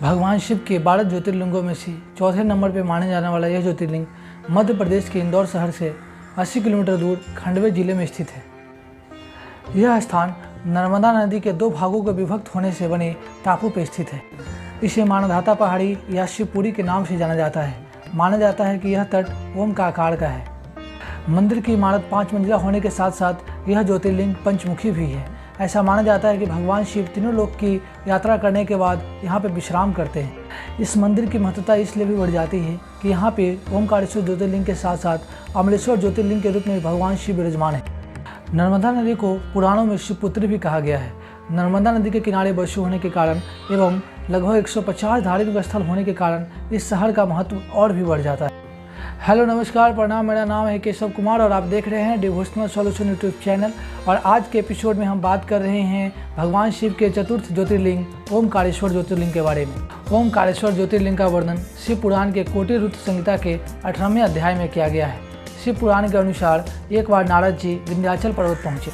भगवान शिव के 12 ज्योतिर्लिंगों में से चौथे नंबर पर माने जाने वाला यह ज्योतिर्लिंग मध्य प्रदेश के इंदौर शहर से 80 किलोमीटर दूर खंडवा जिले में स्थित है। यह स्थान नर्मदा नदी के दो भागों के विभक्त होने से बने टापू पर स्थित है। इसे मानधाता पहाड़ी या शिवपुरी के नाम से जाना जाता है। माना जाता है कि यह तट ओम का आकार का है। मंदिर की इमारत 5 मंजिला होने के साथ साथ यह ज्योतिर्लिंग पंचमुखी भी है। ऐसा माना जाता है कि भगवान शिव तीनों लोक की यात्रा करने के बाद यहाँ पे विश्राम करते हैं। इस मंदिर की महत्वता इसलिए भी बढ़ जाती है कि यहाँ पे ओमकारेश्वर ज्योतिर्लिंग के साथ साथ अमलेश्वर ज्योतिर्लिंग के रूप में भगवान शिव विराजमान है। नर्मदा नदी को पुराणों में शिवपुत्री भी कहा गया है। नर्मदा नदी के किनारे बसे होने के कारण एवं लगभग 150 धार्मिक स्थल होने के कारण इस शहर का महत्व और भी बढ़ जाता है। हेलो नमस्कार प्रणाम, मेरा नाम है केशव कुमार और आप देख रहे हैं डिवोशनल सॉल्यूशन यूट्यूब चैनल। और आज के एपिसोड में हम बात कर रहे हैं भगवान शिव के चतुर्थ ज्योतिर्लिंग ओमकारेश्वर ज्योतिर्लिंग के बारे में। ओमकारेश्वर ज्योतिर्लिंग का वर्णन शिव पुराण के कोटि रुद्र संहिता के 18वें अध्याय में किया गया है। शिव पुराण के अनुसार एक बार नारद जी विंध्याचल पर्वत पहुँचे।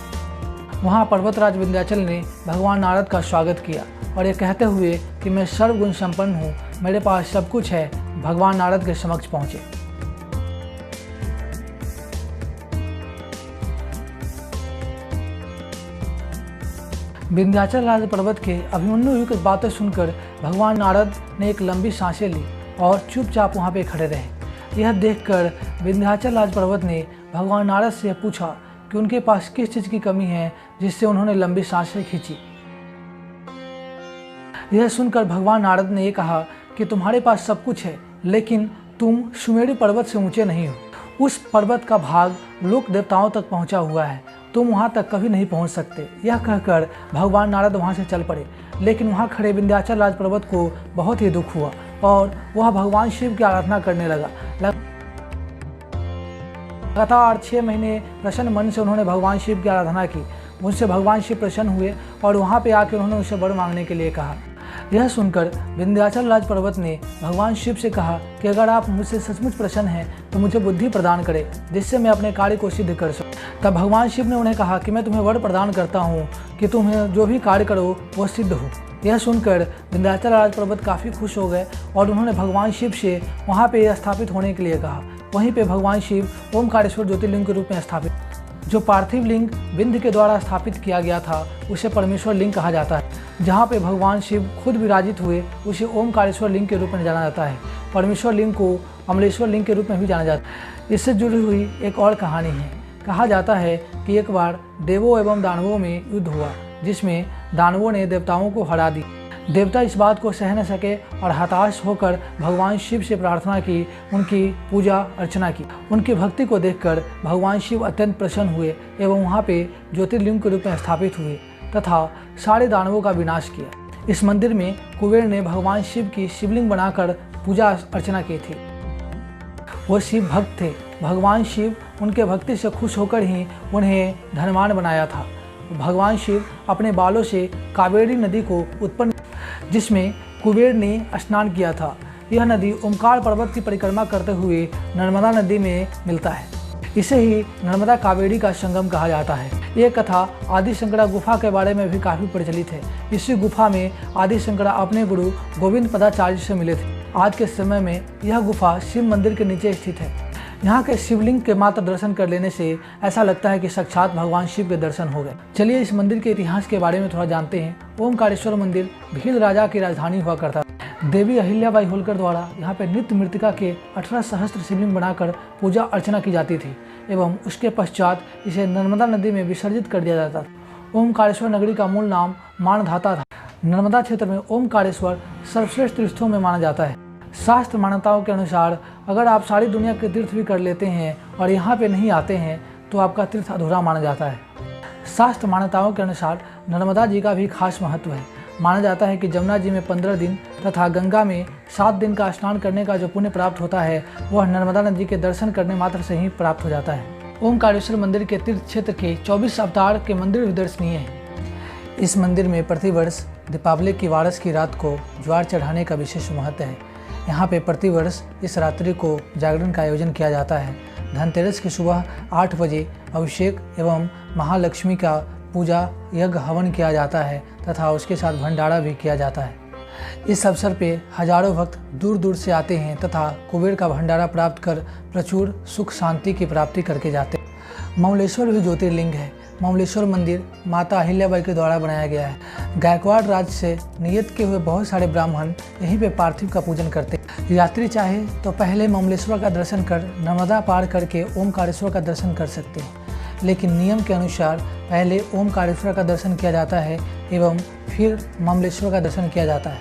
वहाँ पर्वतराज विंध्याचल ने भगवान नारद का स्वागत किया और ये कहते हुए कि मैं सर्वगुण संपन्न हूँ, मेरे पास सब कुछ है, भगवान नारद के समक्ष पहुँचे। विंध्याचल राज पर्वत के अभिमन्युयुक्त बातें सुनकर भगवान नारद ने एक लंबी सांसें ली और चुपचाप वहाँ पे खड़े रहे। यह देखकर विंध्याचल राज पर्वत ने भगवान नारद से पूछा कि उनके पास किस चीज़ की कमी है जिससे उन्होंने लंबी सांसें खींची। यह सुनकर भगवान नारद ने यह कहा कि तुम्हारे पास सब कुछ है, लेकिन तुम सुमेरु पर्वत से ऊंचे नहीं हो। उस पर्वत का भाग लोक देवताओं तक पहुंचा हुआ है, तुम वहां तक कभी नहीं पहुंच सकते। यह कहकर भगवान नारद वहां से चल पड़े, लेकिन वहां खड़े विंध्याचल राज पर्वत को बहुत ही दुख हुआ और वह भगवान शिव की आराधना करने लगा। लगातार 6 महीने प्रसन्न मन से उन्होंने भगवान शिव की आराधना की। उनसे भगवान शिव प्रसन्न हुए और वहाँ पे आके उन्होंने उनसे वर मांगने के लिए कहा। यह सुनकर विंध्याचल राज पर्वत ने भगवान शिव से कहा कि अगर आप मुझसे सचमुच प्रसन्न हैं तो मुझे बुद्धि प्रदान करें जिससे मैं अपने कार्य को सिद्ध कर सकूं। तब भगवान शिव ने उन्हें कहा कि मैं तुम्हें वर प्रदान करता हूँ कि तुम्हें जो भी कार्य करो वो सिद्ध हो। यह सुनकर विंध्याचल राज पर्वत काफ़ी खुश हो गए और उन्होंने भगवान शिव से वहाँ पे स्थापित होने के लिए कहा। वहीं पे भगवान शिव ओमकारेश्वर ज्योतिर्लिंग के रूप में स्थापित। जो पार्थिव लिंग विंध्य के द्वारा स्थापित किया गया था उसे परमेश्वर लिंग कहा जाता है। जहाँ पे भगवान शिव खुद विराजित हुए उसे ओमकारेश्वर लिंग के रूप में जाना जाता है। परमेश्वर लिंग को अमलेश्वर लिंग के रूप में भी जाना जाता है। इससे जुड़ी हुई एक और कहानी है। कहा जाता है कि एक बार देवों एवं दानवों में युद्ध हुआ जिसमें दानवों ने देवताओं को हरा दी। देवता इस बात को सह न सके और हताश होकर भगवान शिव से प्रार्थना की, उनकी पूजा अर्चना की। उनकी भक्ति को देखकर भगवान शिव अत्यंत प्रसन्न हुए एवं वहाँ पे ज्योतिर्लिंग के रूप में स्थापित हुए तथा सारे दानवों का विनाश किया। इस मंदिर में कुबेर ने भगवान शिव की शिवलिंग बनाकर पूजा अर्चना की थी। वो शिव भक्त थे। भगवान शिव उनके भक्ति से खुश होकर ही उन्हें धनवान बनाया था। भगवान शिव अपने बालों से कावेरी नदी को उत्पन्न जिसमें कुबेर ने स्नान किया था। यह नदी ओमकार पर्वत की परिक्रमा करते हुए नर्मदा नदी में मिलता है। इसे ही नर्मदा कावेरी का संगम कहा जाता है। यह कथा आदि शंकरा गुफा के बारे में भी काफ़ी प्रचलित है। इसी गुफा में आदि शंकरा अपने गुरु गोविंद पदाचार्य से मिले थे। आज के समय में यह गुफा शिव मंदिर के नीचे स्थित है। यहाँ के शिवलिंग के मात्र दर्शन कर लेने से ऐसा लगता है कि साक्षात भगवान शिव के दर्शन हो गए। चलिए इस मंदिर के इतिहास के बारे में थोड़ा जानते हैं। ओमकारेश्वर मंदिर भील राजा की राजधानी हुआ करता। देवी अहिल्याबाई होलकर द्वारा यहाँ पे नित्य मृतिका के 18 सहस्त्र शिवलिंग बनाकर पूजा अर्चना की जाती थी एवं उसके पश्चात इसे नर्मदा नदी में विसर्जित कर दिया जाता था। ओमकारेश्वर नगरी का मूल नाम मानधाता था। नर्मदा क्षेत्र में ओमकारेश्वर सर्वश्रेष्ठ तीर्थों में माना जाता है। शास्त्र मान्यताओं के अनुसार अगर आप सारी दुनिया के तीर्थ भी कर लेते हैं और यहाँ पे नहीं आते हैं तो आपका तीर्थ अधूरा माना जाता है। शास्त्र मान्यताओं के अनुसार नर्मदा जी का भी खास महत्व है। माना जाता है कि जमुना जी में 15 दिन तथा गंगा में 7 दिन का स्नान करने का जो पुण्य प्राप्त होता है वह नर्मदा नदी के दर्शन करने मात्र से ही प्राप्त हो जाता है। ओमकारेश्वर मंदिर के तीर्थ क्षेत्र के 24 अवतार के मंदिर भी दर्शनीय हैं। इस मंदिर में प्रतिवर्ष दीपावली की वारस की रात को ज्वार चढ़ाने का विशेष महत्व है। यहाँ पे प्रतिवर्ष इस रात्रि को जागरण का आयोजन किया जाता है। धनतेरस की सुबह 8 बजे अभिषेक एवं महालक्ष्मी का पूजा यज्ञ हवन किया जाता है तथा उसके साथ भंडारा भी किया जाता है। इस अवसर पे हजारों भक्त दूर दूर से आते हैं तथा कुबेर का भंडारा प्राप्त कर प्रचुर सुख शांति की प्राप्ति करके जाते हैं। ममलेश्वर भी ज्योतिर्लिंग है। ममलेश्वर मंदिर माता अहिल्याबाई के द्वारा बनाया गया है। गायकवाड़ राज से नियत के हुए बहुत सारे ब्राह्मण यहीं पे पार्थिव का पूजन करते हैं। यात्री चाहे तो पहले ममलेश्वर का दर्शन कर नर्मदा पार करके ओमकारेश्वर का दर्शन कर सकते हैं, लेकिन नियम के अनुसार पहले ओमकारेश्वर का दर्शन किया जाता है एवं फिर ममलेश्वर का दर्शन किया जाता है।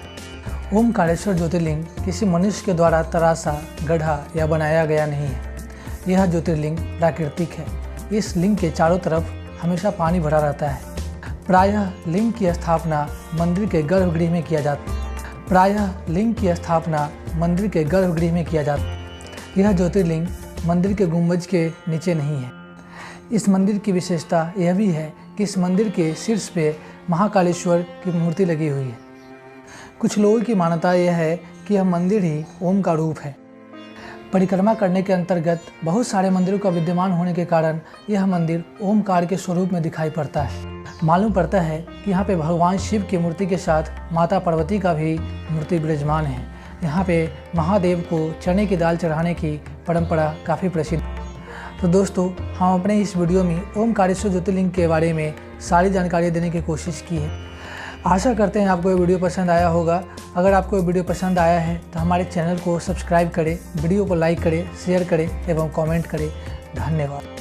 ओमकारेश्वर ज्योतिर्लिंग किसी मनुष्य के द्वारा तराशा, गढ़ा या बनाया गया नहीं है। यह ज्योतिर्लिंग प्राकृतिक है। इस लिंग के चारों तरफ हमेशा पानी भरा रहता है। प्रायः लिंग की स्थापना मंदिर के गर्भगृह में किया जाता है। यह ज्योतिर्लिंग मंदिर के गुंबज के नीचे नहीं है। इस मंदिर की विशेषता यह भी है कि इस मंदिर के शीर्ष पे महाकालेश्वर की मूर्ति लगी हुई है। कुछ लोगों की मान्यता यह है कि यह मंदिर ही ओम का रूप है। परिक्रमा करने के अंतर्गत बहुत सारे मंदिरों का विद्यमान होने के कारण यह मंदिर ओमकार के स्वरूप में दिखाई पड़ता है। मालूम पड़ता है कि यहाँ पे भगवान शिव की मूर्ति के साथ माता पार्वती का भी मूर्ति विराजमान है। यहाँ पे महादेव को चने की दाल चढ़ाने की परंपरा काफ़ी प्रसिद्ध है। तो दोस्तों, हम अपने इस वीडियो में ओमकारेश्वर ज्योतिर्लिंग के बारे में सारी जानकारी देने की कोशिश की है। आशा करते हैं आपको ये वीडियो पसंद आया होगा। अगर आपको ये वीडियो पसंद आया है तो हमारे चैनल को सब्सक्राइब करें, वीडियो को लाइक करें, शेयर करें एवं कमेंट करें। धन्यवाद।